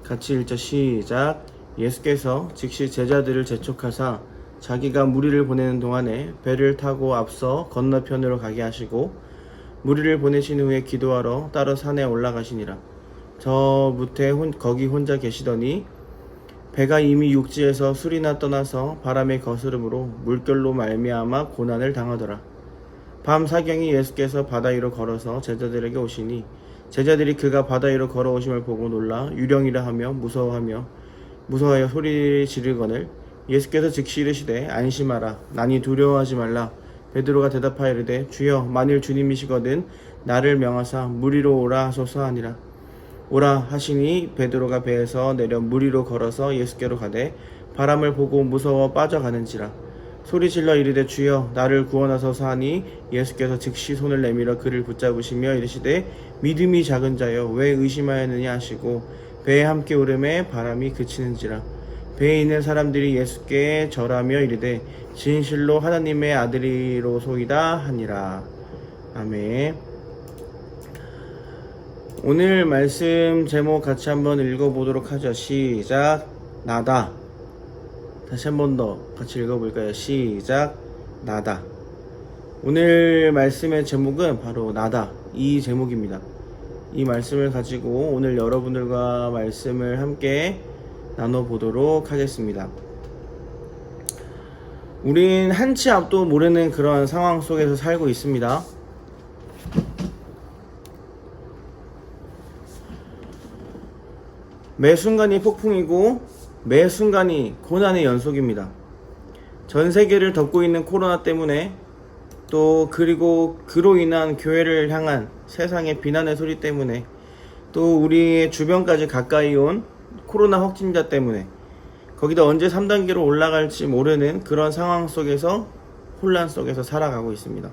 같이 읽자. 시작. 예수께서 즉시 제자들을 재촉하사 자기가 무리를 보내는 동안에 배를 타고 앞서 건너편으로 가게 하시고 무리를 보내신 후에 기도하러 따로 산에 올라가시니라. 저 무태 거기 혼자 계시더니 배가 이미 육지에서 술이나 떠나서 바람의 거스름으로 물결로 말미암아 고난을 당하더라. 밤 사경이 예수께서 바다 위로 걸어서 제자들에게 오시니 제자들이 그가 바다 위로 걸어오심을 보고 놀라 유령이라 하며 무서워하여 소리 지르거늘 예수께서 즉시 이르시되 안심하라 나니 두려워하지 말라. 베드로가 대답하여 이르되 주여 만일 주님이시거든 나를 명하사 물 위로 오라 하소서 하니라. 오라 하시니 베드로가 배에서 내려 물 위로 걸어서 예수께로 가되 바람을 보고 무서워 빠져가는지라. 소리질러 이르되 주여 나를 구원하소서 하니 예수께서 즉시 손을 내밀어 그를 붙잡으시며 이르시되 믿음이 작은 자여 왜 의심하였느냐 하시고 배에 함께 오름에 바람이 그치는지라. 배에 있는 사람들이 예수께 절하며 이르되 진실로 하나님의 아들이로소이다 하니라. 아멘. 오늘 말씀 제목 같이 한번 읽어보도록 하죠. 시작. 나다. 다시 한번 더 같이 읽어볼까요? 시작. 나다. 오늘 말씀의 제목은 바로 나다. 이 제목입니다. 이 말씀을 가지고 오늘 여러분들과 말씀을 함께 나눠보도록 하겠습니다. 우린 한치 앞도 모르는 그런 상황 속에서 살고 있습니다. 매 순간이 폭풍이고 매 순간이 고난의 연속입니다. 전 세계를 덮고 있는 코로나 때문에 또 그리고 그로 인한 교회를 향한 세상의 비난의 소리 때문에 또 우리의 주변까지 가까이 온 코로나 확진자 때문에 거기다 언제 3단계로 올라갈지 모르는 그런 상황 속에서 혼란 속에서 살아가고 있습니다.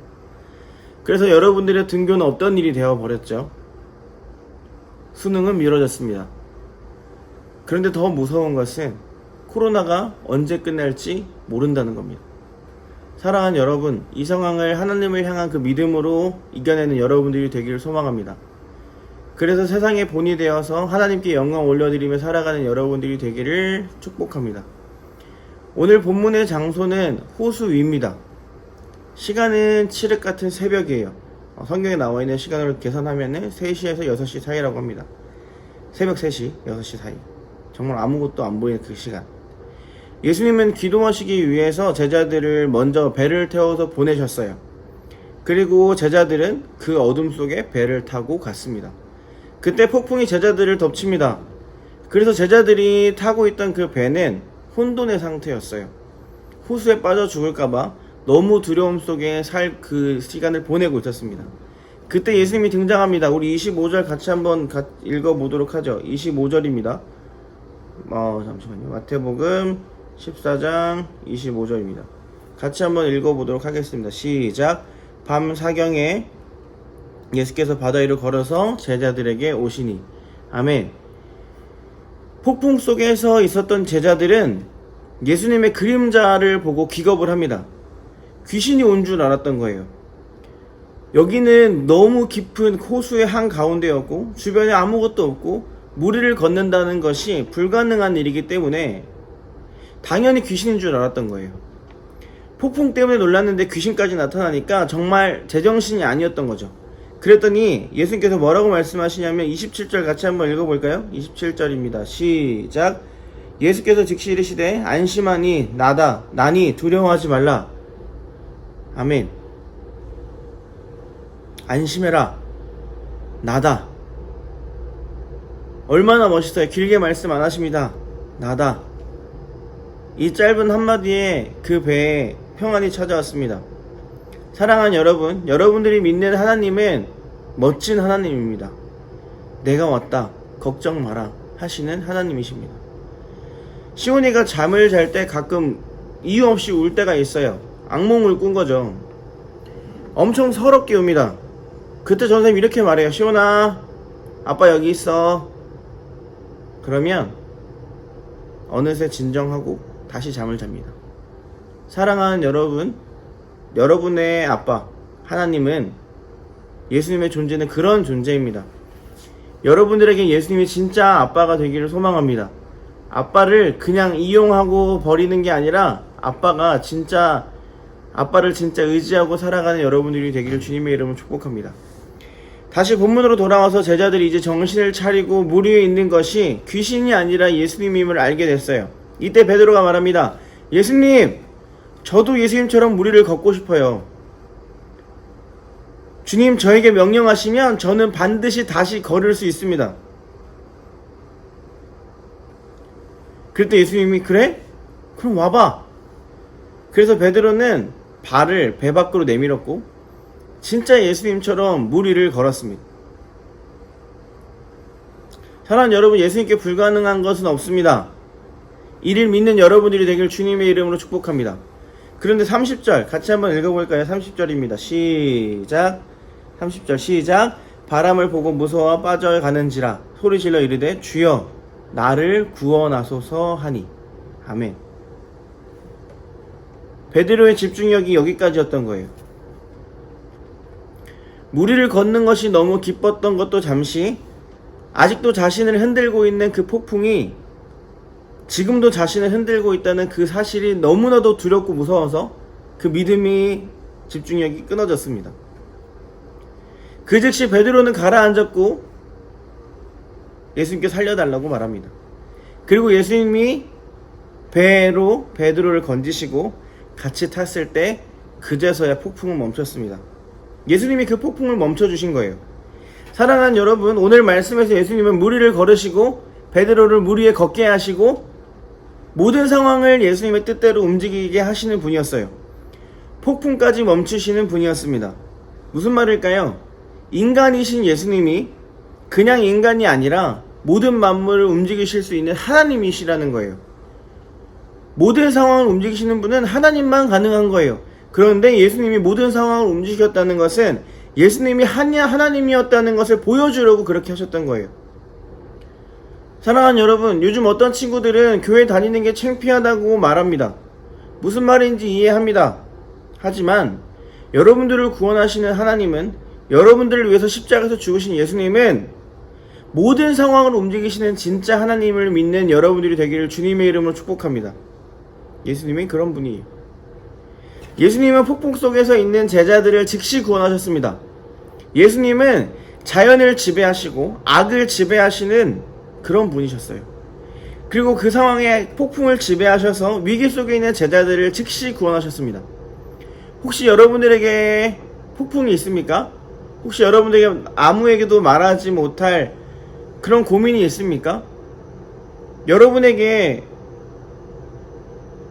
그래서 여러분들의 등교는 없던 일이 되어버렸죠. 수능은 미뤄졌습니다. 그런데 더 무서운 것은 코로나가 언제 끝날지 모른다는 겁니다. 사랑하는 여러분, 이 상황을 하나님을 향한 그 믿음으로 이겨내는 여러분들이 되기를 소망합니다. 그래서 세상의 본이 되어서 하나님께 영광 올려드리며 살아가는 여러분들이 되기를 축복합니다. 오늘 본문의 장소는 호수 위입니다. 시간은 칠흑 같은 새벽이에요. 성경에 나와 있는 시간으로 계산하면 3시에서 6시 사이라고 합니다. 새벽 3시, 6시 사이. 정말 아무것도 안 보이는 그 시간. 예수님은 기도하시기 위해서 제자들을 먼저 배를 태워서 보내셨어요. 그리고 제자들은 그 어둠 속에 배를 타고 갔습니다. 그때 폭풍이 제자들을 덮칩니다. 그래서 제자들이 타고 있던 그 배는 혼돈의 상태였어요. 호수에 빠져 죽을까봐 너무 두려움 속에 살 그 시간을 보내고 있었습니다. 그때 예수님이 등장합니다. 우리 25절 같이 한번 읽어보도록 하죠. 25절입니다. 잠시만요. 마태복음 14장 25절입니다. 같이 한번 읽어보도록 하겠습니다. 시작. 밤 사경에 예수께서 바다 위로 걸어서 제자들에게 오시니. 아멘. 폭풍 속에서 있었던 제자들은 예수님의 그림자를 보고 기겁을 합니다. 귀신이 온 줄 알았던 거예요. 여기는 너무 깊은 호수의 한가운데였고 주변에 아무것도 없고 무리를 걷는다는 것이 불가능한 일이기 때문에 당연히 귀신인 줄 알았던 거예요. 폭풍 때문에 놀랐는데 귀신까지 나타나니까 정말 제정신이 아니었던 거죠. 그랬더니 예수님께서 뭐라고 말씀하시냐면 27절 같이 한번 읽어볼까요? 27절입니다. 시작. 예수께서 즉시 이르시되 안심하니 나다 나니 두려워하지 말라. 아멘. 안심해라. 나다. 얼마나 멋있어요. 길게 말씀 안 하십니다. 나다. 이 짧은 한마디에 그 배에 평안이 찾아왔습니다. 사랑하는 여러분, 여러분들이 믿는 하나님은 멋진 하나님입니다. 내가 왔다, 걱정 마라 하시는 하나님이십니다. 시온이가 잠을 잘 때 가끔 이유 없이 울 때가 있어요. 악몽을 꾼 거죠. 엄청 서럽게 웁니다. 그때 전선생님이 이렇게 말해요. 시온아, 아빠 여기 있어. 그러면 어느새 진정하고 다시 잠을 잡니다. 사랑하는 여러분, 여러분의 아빠 하나님은 예수님의 존재는 그런 존재입니다. 여러분들에게 예수님이 진짜 아빠가 되기를 소망합니다. 아빠를 그냥 이용하고 버리는 게 아니라 아빠를 진짜 의지하고 살아가는 여러분들이 되기를 주님의 이름으로 축복합니다. 다시 본문으로 돌아와서 제자들이 이제 정신을 차리고 물 위에 있는 것이 귀신이 아니라 예수님임을 알게 됐어요. 이때 베드로가 말합니다. 예수님, 저도 예수님처럼 물 위를 걷고 싶어요. 주님, 저에게 명령하시면 저는 반드시 다시 걸을 수 있습니다. 그때 예수님이 그래? 그럼 와봐. 그래서 베드로는 발을 배 밖으로 내밀었고 진짜 예수님처럼 물 위를 걸었습니다. 사랑하는 여러분, 예수님께 불가능한 것은 없습니다. 이를 믿는 여러분들이 되길 주님의 이름으로 축복합니다. 그런데 30절 같이 한번 읽어볼까요? 30절입니다. 시작. 30절 시작. 바람을 보고 무서워 빠져가는지라 소리질러 이르되 주여 나를 구원하소서 하니. 아멘. 베드로의 집중력이 여기까지였던 거예요. 물 위를 걷는 것이 너무 기뻤던 것도 잠시, 아직도 자신을 흔들고 있는 그 폭풍이 지금도 자신을 흔들고 있다는 그 사실이 너무나도 두렵고 무서워서 그 믿음이 집중력이 끊어졌습니다. 그 즉시 베드로는 가라앉았고 예수님께 살려달라고 말합니다. 그리고 예수님이 배로 베드로를 건지시고 같이 탔을 때 그제서야 폭풍은 멈췄습니다. 예수님이 그 폭풍을 멈춰주신 거예요. 사랑하는 여러분, 오늘 말씀에서 예수님은 물 위를 걸으시고 베드로를 물 위에 걷게 하시고 모든 상황을 예수님의 뜻대로 움직이게 하시는 분이었어요. 폭풍까지 멈추시는 분이었습니다. 무슨 말일까요? 인간이신 예수님이 그냥 인간이 아니라 모든 만물을 움직이실 수 있는 하나님이시라는 거예요. 모든 상황을 움직이시는 분은 하나님만 가능한 거예요. 그런데 예수님이 모든 상황을 움직였다는 것은 예수님이 하나님이었다는 것을 보여주려고 그렇게 하셨던 거예요. 사랑하는 여러분, 요즘 어떤 친구들은 교회 다니는 게 창피하다고 말합니다. 무슨 말인지 이해합니다. 하지만 여러분들을 구원하시는 하나님은, 여러분들을 위해서 십자가에서 죽으신 예수님은 모든 상황을 움직이시는 진짜 하나님을 믿는 여러분들이 되기를 주님의 이름으로 축복합니다. 예수님이 그런 분이에요. 예수님은 폭풍 속에서 있는 제자들을 즉시 구원하셨습니다. 예수님은 자연을 지배하시고 악을 지배하시는 그런 분이셨어요. 그리고 그 상황에 폭풍을 지배하셔서 위기 속에 있는 제자들을 즉시 구원하셨습니다. 혹시 여러분들에게 폭풍이 있습니까? 혹시 여러분들에게 아무에게도 말하지 못할 그런 고민이 있습니까? 여러분에게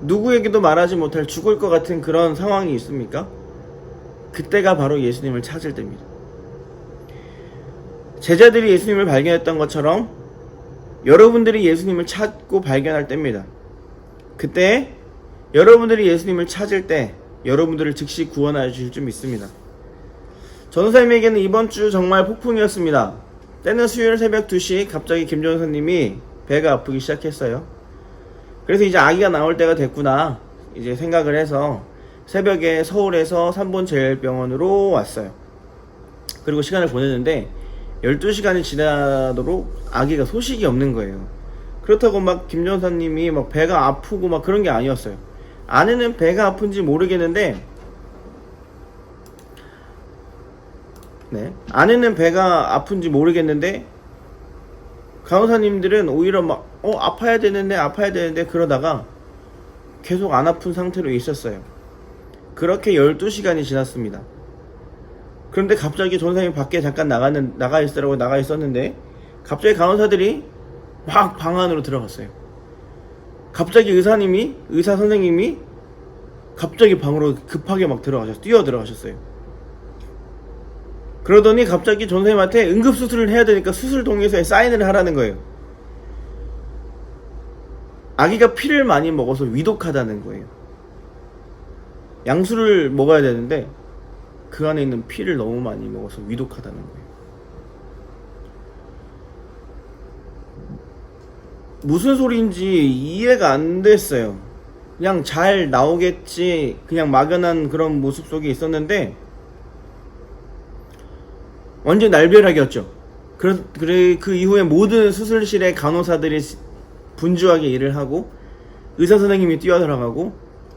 누구에게도 말하지 못할 죽을 것 같은 그런 상황이 있습니까? 그때가 바로 예수님을 찾을 때입니다. 제자들이 예수님을 발견했던 것처럼 여러분들이 예수님을 찾고 발견할 때입니다. 그때 여러분들이 예수님을 찾을 때 여러분들을 즉시 구원하여 주실 줄 믿습니다. 전도사님에게는 이번 주 정말 폭풍이었습니다. 때는 수요일 새벽 2시 갑자기 김전사님이 배가 아프기 시작했어요. 그래서 이제 아기가 나올 때가 됐구나 이제 생각을 해서 새벽에 서울에서 삼본제일병원으로 왔어요. 그리고 시간을 보냈는데 12시간이 지나도록 아기가 소식이 없는 거예요. 그렇다고 막 김전사님이 막 배가 아프고 막 그런 게 아니었어요. 아내는 배가 아픈지 모르겠는데 아내는 배가 아픈지 모르겠는데 간호사님들은 오히려 막 아파야 되는데 그러다가 계속 안 아픈 상태로 있었어요. 그렇게 12시간이 지났습니다. 그런데 갑자기 전사님이 밖에 잠깐 나가 있었는데 갑자기 간호사들이 막 방 안으로 들어갔어요. 갑자기 의사 선생님이 갑자기 방으로 급하게 막 뛰어 들어가셨어요. 그러더니 갑자기 전사님한테 응급수술을 해야 되니까 수술동의서에 사인을 하라는 거예요. 아기가 피를 많이 먹어서 위독하다는 거예요. 양수를 먹어야 되는데 그 안에 있는 피를 너무 많이 먹어서 위독하다는 거예요. 무슨 소리인지 이해가 안 됐어요. 그냥 잘 나오겠지 그냥 막연한 그런 모습 속에 있었는데 완전 날벼락이었죠. 그 이후에 모든 수술실의 간호사들이 분주하게 일을 하고, 의사 선생님이 뛰어들어가고,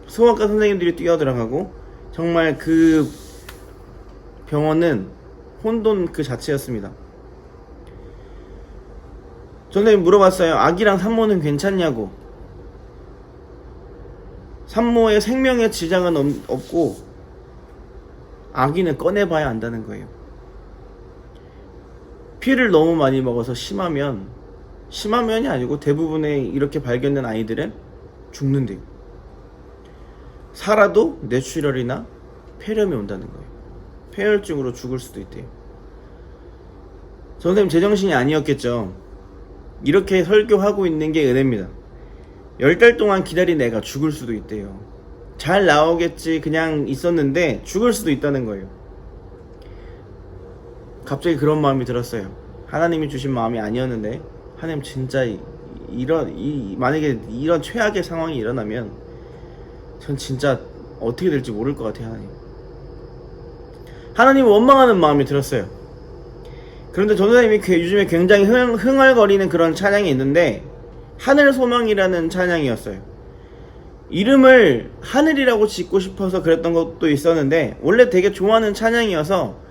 소아과 선생님들이 뛰어들어가고, 정말 그 병원은 혼돈 그 자체였습니다. 선생님 물어봤어요. 아기랑 산모는 괜찮냐고. 산모의 생명에 지장은 없고 아기는 꺼내봐야 안다는 거예요. 피를 너무 많이 먹어서 심하면이 아니고 대부분의 이렇게 발견된 아이들은 죽는데요. 살아도 뇌출혈이나 폐렴이 온다는 거예요. 폐혈증으로 죽을 수도 있대요. 선생님 제정신이 아니었겠죠. 이렇게 설교하고 있는 게 은혜입니다. 10달 동안 기다린 애가 죽을 수도 있대요. 잘 나오겠지 그냥 있었는데 죽을 수도 있다는 거예요. 갑자기 그런 마음이 들었어요. 하나님이 주신 마음이 아니었는데 하나님 진짜 만약에 이런 최악의 상황이 일어나면 전 진짜 어떻게 될지 모를 것 같아요. 하나님을 원망하는 마음이 들었어요. 그런데 전도사님이 요즘에 굉장히 흥얼거리는 그런 찬양이 있는데 하늘 소망이라는 찬양이었어요. 이름을 하늘이라고 짓고 싶어서 그랬던 것도 있었는데 원래 되게 좋아하는 찬양이어서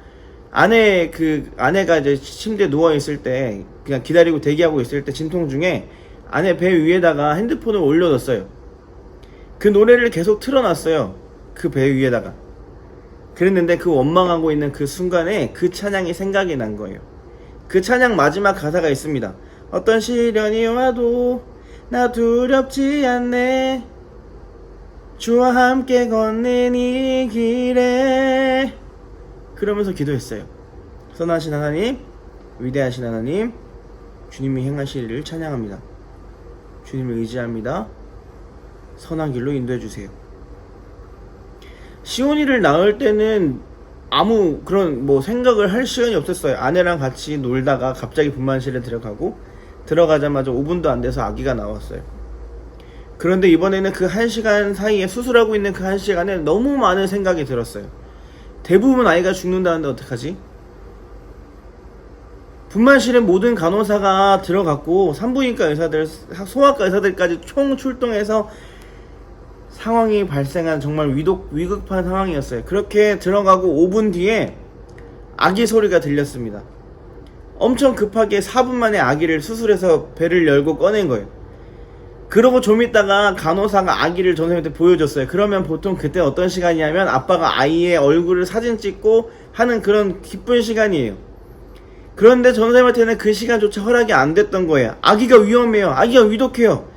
아내가 이제 침대에 누워있을 때 그냥 기다리고 대기하고 있을 때 진통 중에 아내 배 위에다가 핸드폰을 올려뒀어요. 그 노래를 계속 틀어놨어요. 그 배 위에다가. 그랬는데 그 원망하고 있는 그 순간에 그 찬양이 생각이 난 거예요. 그 찬양 마지막 가사가 있습니다. 어떤 시련이 와도 나 두렵지 않네. 주와 함께 걷는 이 길에. 그러면서 기도했어요. 선하신 하나님, 위대하신 하나님, 주님이 행하실 일을 찬양합니다. 주님을 의지합니다. 선한 길로 인도해 주세요. 시온이를 낳을 때는 아무 그런 생각을 할 시간이 없었어요. 아내랑 같이 놀다가 갑자기 분만실에 들어가고 들어가자마자 5분도 안 돼서 아기가 나왔어요. 그런데 이번에는 그 1시간 사이에 수술하고 있는 그 1시간에 너무 많은 생각이 들었어요. 대부분 아이가 죽는다는데 어떡하지? 분만실에 모든 간호사가 들어갔고 산부인과 의사들, 소아과 의사들까지 총 출동해서 상황이 발생한 정말 위급한 상황이었어요. 그렇게 들어가고 5분 뒤에 아기 소리가 들렸습니다. 엄청 급하게 4분 만에 아기를 수술해서 배를 열고 꺼낸 거예요. 그러고 좀 있다가 간호사가 아기를 전선생님한테 보여줬어요. 그러면 보통 그때 어떤 시간이냐면 아빠가 아이의 얼굴을 사진 찍고 하는 그런 기쁜 시간이에요. 그런데 전선생님한테는 그 시간조차 허락이 안 됐던 거예요. 아기가 위험해요. 아기가 위독해요.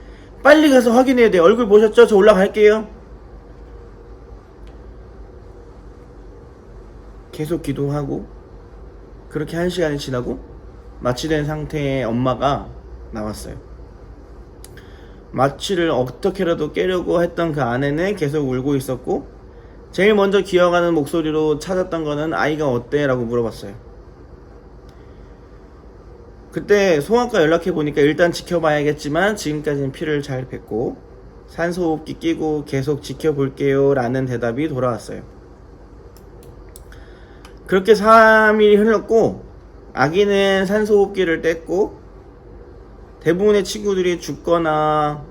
빨리 가서 확인해야 돼요. 얼굴 보셨죠? 저 올라갈게요. 계속 기도하고 그렇게 1시간이 지나고 마취된 상태의 엄마가 나왔어요. 마취를 어떻게라도 깨려고 했던 그 아내는 계속 울고 있었고 제일 먼저 기어가는 목소리로 찾았던 거는 아이가 어때? 라고 물어봤어요. 그때 소아과 연락해보니까 일단 지켜봐야겠지만 지금까지는 피를 잘 뱉고 산소호흡기 끼고 계속 지켜볼게요 라는 대답이 돌아왔어요. 그렇게 3일이 흘렀고 아기는 산소호흡기를 뗐고 대부분의 친구들이 죽거나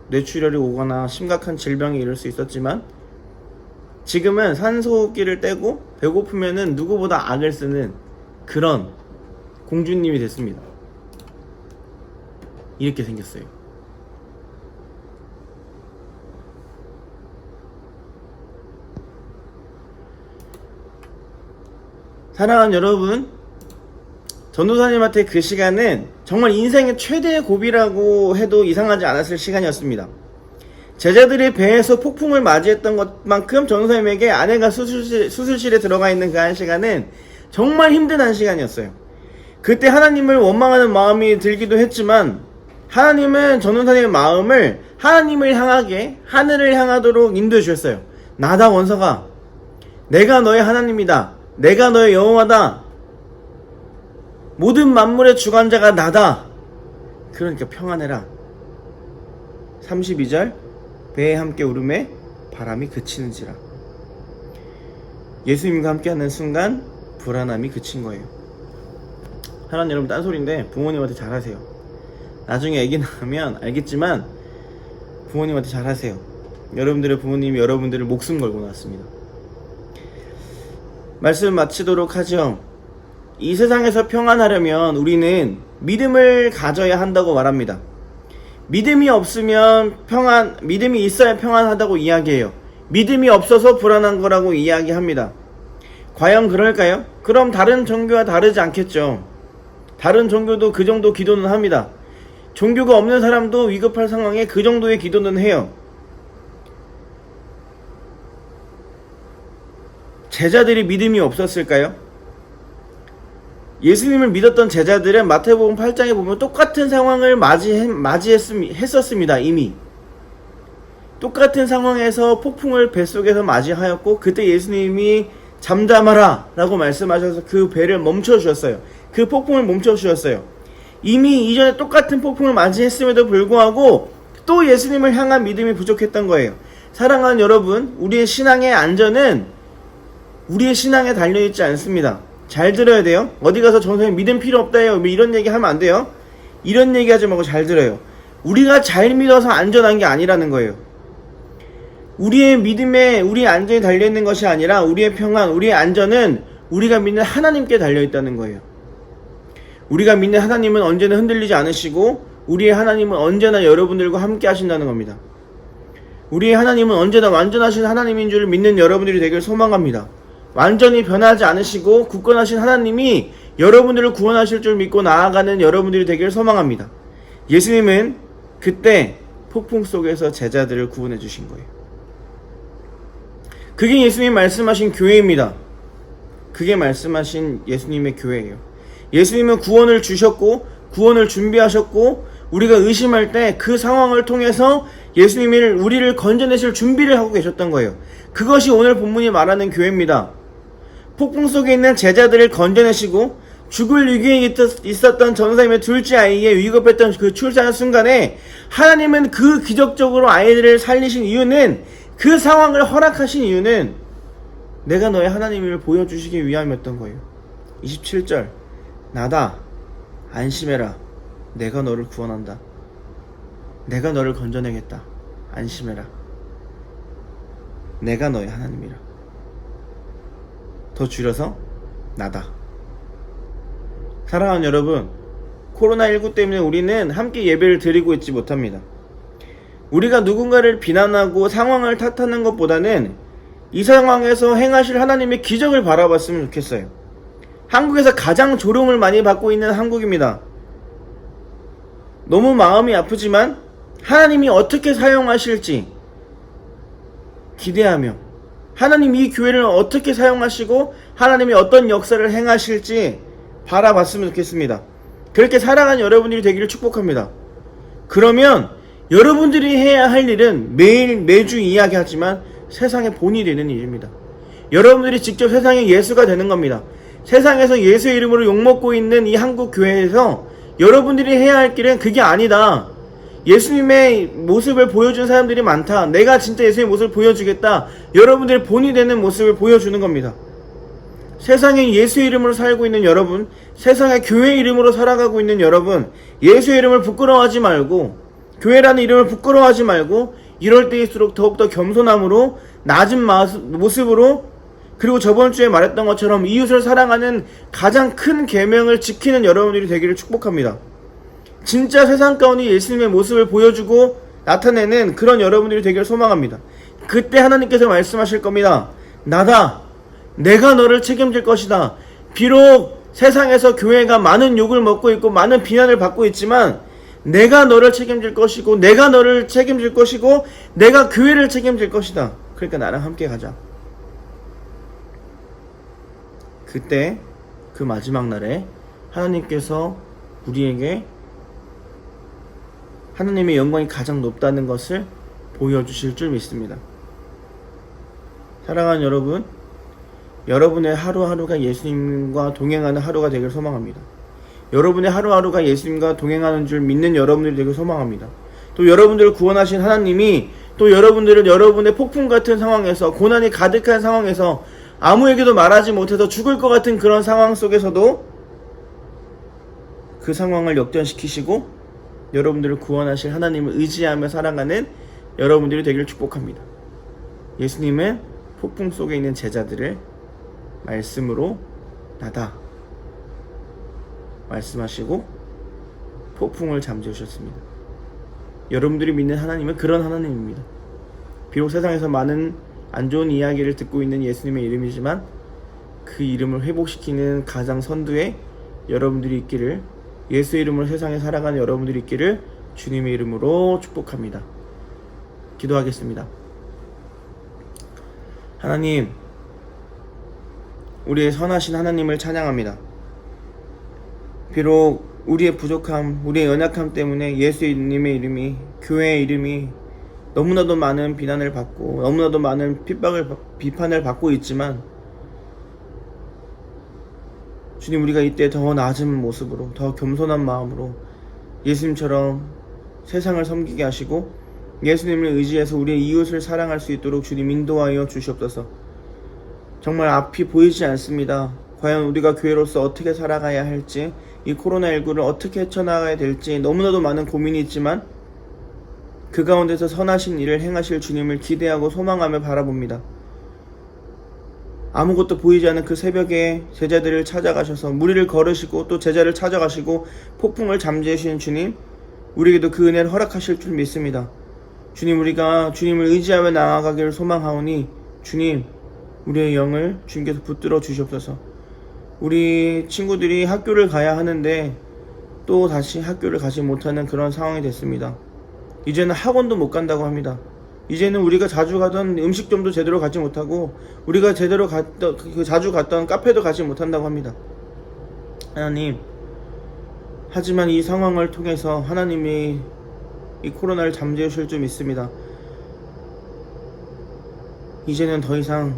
뇌출혈이 오거나 심각한 질병에 이를 수 있었지만 지금은 산소호흡기를 떼고 배고프면은 누구보다 악을 쓰는 그런 공주님이 됐습니다. 이렇게 생겼어요. 사랑하는 여러분, 전도사님한테 그 시간은 정말 인생의 최대의 고비라고 해도 이상하지 않았을 시간이었습니다. 제자들이 배에서 폭풍을 맞이했던 것만큼 전도사님에게 아내가 수술실에 들어가 있는 그 한 시간은 정말 힘든 한 시간이었어요. 그때 하나님을 원망하는 마음이 들기도 했지만 하나님은 전도사님의 마음을 하나님을 향하게 하늘을 향하도록 인도해 주셨어요. 나다 원서가, 내가 너의 하나님이다. 내가 너의 여호와다. 모든 만물의 주관자가 나다. 그러니까 평안해라. 32절 배에 함께 오름에 바람이 그치는지라. 예수님과 함께하는 순간 불안함이 그친 거예요. 사랑하는 여러분, 딴소리인데 부모님한테 잘하세요. 나중에 애기 낳으면 알겠지만 부모님한테 잘하세요. 여러분들의 부모님이 여러분들을 목숨 걸고 낳았습니다. 말씀 마치도록 하죠. 이 세상에서 평안하려면 우리는 믿음을 가져야 한다고 말합니다. 믿음이 없으면 믿음이 있어야 평안하다고 이야기해요. 믿음이 없어서 불안한 거라고 이야기합니다. 과연 그럴까요? 그럼 다른 종교와 다르지 않겠죠. 다른 종교도 그 정도 기도는 합니다. 종교가 없는 사람도 위급할 상황에 그 정도의 기도는 해요. 제자들이 믿음이 없었을까요? 예수님을 믿었던 제자들은 마태복음 8장에 보면 똑같은 상황을 맞이했었습니다. 이미 똑같은 상황에서 폭풍을 뱃속에서 맞이하였고, 그때 예수님이 잠잠하라 라고 말씀하셔서 그 배를 멈춰주셨어요. 그 폭풍을 멈춰주셨어요. 이미 이전에 똑같은 폭풍을 맞이했음에도 불구하고 또 예수님을 향한 믿음이 부족했던 거예요. 사랑하는 여러분, 우리의 신앙의 안전은 우리의 신앙에 달려있지 않습니다. 잘 들어야 돼요. 어디 가서 전선생님 믿음 필요 없다요 이런 얘기 하면 안 돼요. 이런 얘기 하지 말고 잘 들어요. 우리가 잘 믿어서 안전한 게 아니라는 거예요. 우리의 믿음에 우리의 안전이 달려있는 것이 아니라 우리의 평안, 우리의 안전은 우리가 믿는 하나님께 달려있다는 거예요. 우리가 믿는 하나님은 언제나 흔들리지 않으시고 우리의 하나님은 언제나 여러분들과 함께 하신다는 겁니다. 우리의 하나님은 언제나 완전하신 하나님인 줄 믿는 여러분들이 되길 소망합니다. 완전히 변하지 않으시고 굳건하신 하나님이 여러분들을 구원하실 줄 믿고 나아가는 여러분들이 되길 소망합니다. 예수님은 그때 폭풍 속에서 제자들을 구원해 주신 거예요. 그게 예수님 말씀하신 교회입니다. 그게 말씀하신 예수님의 교회예요. 예수님은 구원을 주셨고 구원을 준비하셨고 우리가 의심할 때 그 상황을 통해서 예수님이 우리를 건져내실 준비를 하고 계셨던 거예요. 그것이 오늘 본문이 말하는 교회입니다. 폭풍 속에 있는 제자들을 건져내시고 죽을 위기에 있었던 전사님의 둘째 아이의 위급했던 그 출산 순간에 하나님은 그 기적적으로 아이들을 살리신 이유는, 그 상황을 허락하신 이유는 내가 너의 하나님을 보여주시기 위함이었던 거예요. 27절, 나다, 안심해라, 내가 너를 구원한다. 내가 너를 건져내겠다. 안심해라, 내가 너의 하나님이라. 더 줄여서 나다. 사랑하는 여러분, 코로나19 때문에 우리는 함께 예배를 드리고 있지 못합니다. 우리가 누군가를 비난하고 상황을 탓하는 것보다는 이 상황에서 행하실 하나님의 기적을 바라봤으면 좋겠어요. 한국에서 가장 조롱을 많이 받고 있는 한국입니다. 너무 마음이 아프지만 하나님이 어떻게 사용하실지 기대하며, 하나님이 이 교회를 어떻게 사용하시고 하나님이 어떤 역사를 행하실지 바라봤으면 좋겠습니다. 그렇게 사랑하는 여러분들이 되기를 축복합니다. 그러면 여러분들이 해야 할 일은 매주 이야기하지만 세상의 본이 되는 일입니다. 여러분들이 직접 세상의 예수가 되는 겁니다. 세상에서 예수의 이름으로 욕먹고 있는 이 한국 교회에서 여러분들이 해야 할 길은 그게 아니다. 예수님의 모습을 보여준 사람들이 많다. 내가 진짜 예수의 모습을 보여주겠다. 여러분들의 본이 되는 모습을 보여주는 겁니다. 세상에 예수의 이름으로 살고 있는 여러분, 세상에 교회 이름으로 살아가고 있는 여러분, 예수의 이름을 부끄러워하지 말고, 교회라는 이름을 부끄러워하지 말고, 이럴 때일수록 더욱더 겸손함으로, 낮은 모습으로, 그리고 저번주에 말했던 것처럼 이웃을 사랑하는 가장 큰 계명을 지키는 여러분들이 되기를 축복합니다. 진짜 세상 가운데 예수님의 모습을 보여주고 나타내는 그런 여러분들이 되기를 소망합니다. 그때 하나님께서 말씀하실 겁니다. 나다, 내가 너를 책임질 것이다. 비록 세상에서 교회가 많은 욕을 먹고 있고 많은 비난을 받고 있지만 내가 너를 책임질 것이고, 내가 너를 책임질 것이고, 내가 교회를 책임질 것이다. 그러니까 나랑 함께 가자. 그때 그 마지막 날에 하나님께서 우리에게 하나님의 영광이 가장 높다는 것을 보여주실 줄 믿습니다. 사랑하는 여러분, 여러분의 하루하루가 예수님과 동행하는 하루가 되길 소망합니다. 여러분의 하루하루가 예수님과 동행하는 줄 믿는 여러분들이 되길 소망합니다. 또 여러분들을 구원하신 하나님이 또 여러분들을 여러분의 폭풍 같은 상황에서, 고난이 가득한 상황에서, 아무에게도 말하지 못해서 죽을 것 같은 그런 상황 속에서도 그 상황을 역전시키시고 여러분들을 구원하실 하나님을 의지하며 살아가는 여러분들이 되기를 축복합니다. 예수님은 폭풍 속에 있는 제자들을 말씀으로 나다 말씀하시고 폭풍을 잠재우셨습니다. 여러분들이 믿는 하나님은 그런 하나님입니다. 비록 세상에서 많은 안 좋은 이야기를 듣고 있는 예수님의 이름이지만 그 이름을 회복시키는 가장 선두에 여러분들이 있기를, 예수의 이름으로 세상에 살아가는 여러분들이 있기를 주님의 이름으로 축복합니다. 기도하겠습니다. 하나님, 우리의 선하신 하나님을 찬양합니다. 비록 우리의 부족함, 우리의 연약함 때문에 예수님의 이름이, 교회의 이름이 너무나도 많은 비난을 받고 너무나도 많은 비판을 받고 있지만 주님, 우리가 이때 더 낮은 모습으로, 더 겸손한 마음으로 예수님처럼 세상을 섬기게 하시고 예수님을 의지해서 우리의 이웃을 사랑할 수 있도록 주님 인도하여 주시옵소서. 정말 앞이 보이지 않습니다. 과연 우리가 교회로서 어떻게 살아가야 할지, 이 코로나19를 어떻게 헤쳐나가야 될지 너무나도 많은 고민이 있지만 그 가운데서 선하신 일을 행하실 주님을 기대하고 소망하며 바라봅니다. 아무것도 보이지 않는 그 새벽에 제자들을 찾아가셔서 무리를 걸으시고 또 제자를 찾아가시고 폭풍을 잠재우시는 주님, 우리에게도 그 은혜를 허락하실 줄 믿습니다. 주님, 우리가 주님을 의지하며 나아가기를 소망하오니 주님, 우리의 영을 주님께서 붙들어 주시옵소서. 우리 친구들이 학교를 가야 하는데 또 다시 학교를 가지 못하는 그런 상황이 됐습니다. 이제는 학원도 못 간다고 합니다. 이제는 우리가 자주 가던 음식점도 제대로 가지 못하고 우리가 자주 갔던 카페도 가지 못한다고 합니다. 하나님, 하지만 이 상황을 통해서 하나님이 이 코로나를 잠재우실 줄 믿습니다. 이제는 더 이상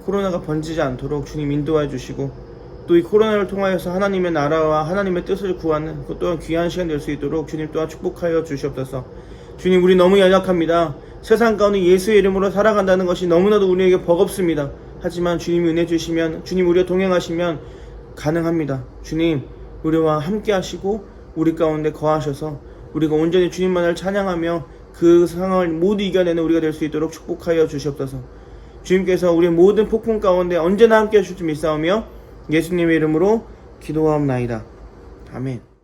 코로나가 번지지 않도록 주님 인도해 주시고 또 이 코로나를 통하여서 하나님의 나라와 하나님의 뜻을 구하는 그 또한 귀한 시간 될 수 있도록 주님 또한 축복하여 주시옵소서. 주님, 우리 너무 연약합니다. 세상 가운데 예수의 이름으로 살아간다는 것이 너무나도 우리에게 버겁습니다. 하지만 주님이 은혜 주시면, 주님 우리와 동행하시면 가능합니다. 주님, 우리와 함께 하시고 우리 가운데 거하셔서 우리가 온전히 주님만을 찬양하며 그 상황을 모두 이겨내는 우리가 될 수 있도록 축복하여 주시옵소서. 주님께서 우리의 모든 폭풍 가운데 언제나 함께 하실 줄 믿사오며 예수님의 이름으로 기도하옵나이다. 아멘.